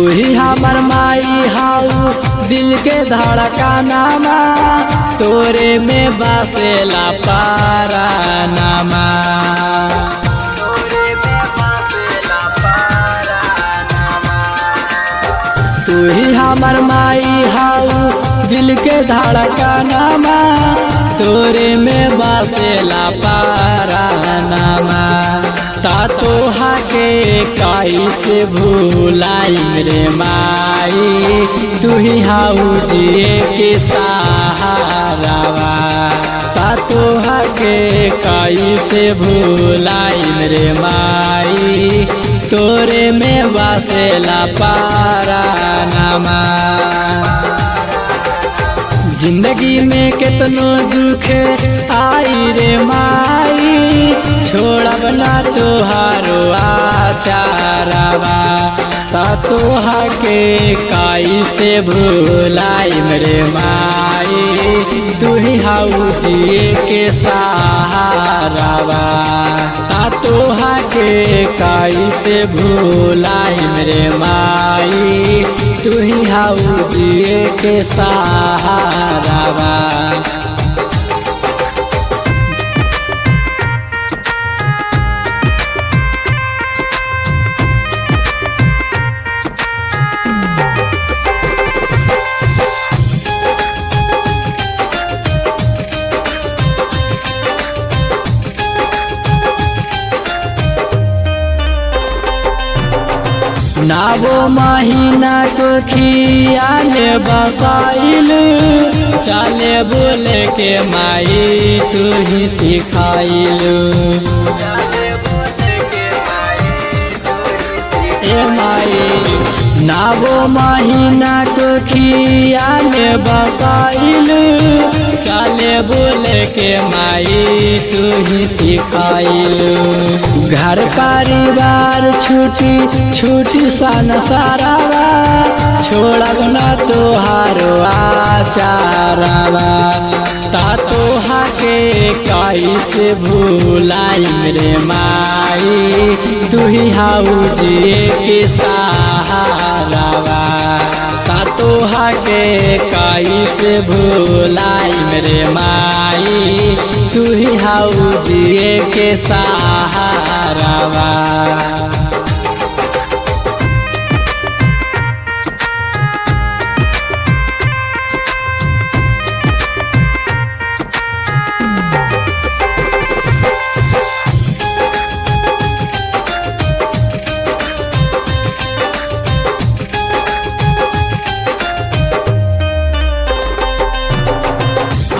ही हमर माई हाउ दिल के धड़कनमा, तोरे में बसेला पारानमा। तू ही हमर माई हाउ दिल के धड़कनमा, तोरे में बसेला पारानमा। तोहा के कैसे भूलाई रे माई, तू ही हाउ जिए के सहारावा। तोहा के कैसे भूलाई रे माई, तोरे में बसेला पारानमा। जिंदगी में कितनो दुख आई रे माई, छोड़ब ना तोहारो आचारवा। तोहा के कैसे भूलाई रे माई, तू ही हाउ जिए के सहारावा। तोहा के कैसे भूलाई रे माई, तू ही हाउ जिए के सहारावा। नावो महीना को खियाने बसाइल, चले बोले के माई तू ही सिखाइल। ए माई नावो महीना को खियाने बसाइल, चले बोले के माई तू ही सिखाइल। घर परिवार छूटी छूटी सन सारावा, छोड़ब ना तोहारो आचारवा। तोहा के कैसे भूलाई रे माई, तू ही हाउ जिए के सहारावा। तोहा के कैसे भूलाई रे माई, तू ही हाउ जिए के सहारावा।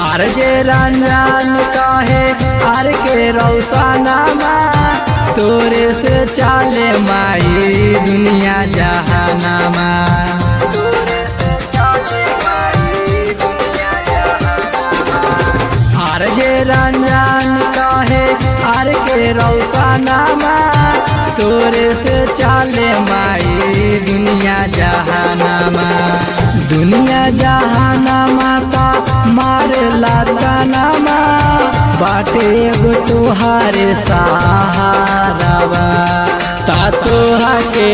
आर जे रंजन कहे आर के रौशनमा, तोरे से चले माई दुनिया जहानमा। आर जे रंजन कहे आर के रौशनमा, तोरे से चले माई दुनिया जहानमा। दुनिया जहानमा का मारे लातानमा, बाटे गो तुहारे सहारावा। तोहा के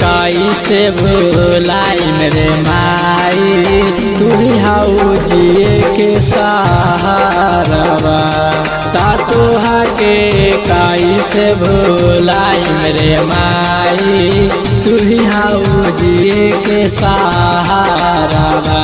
कैसे भूलाई रे माई, तू ही हाउ जिए के सहारावा। तोहा के कैसे भूलाई रे माई, तू ही हाउ जिए के सहारावा।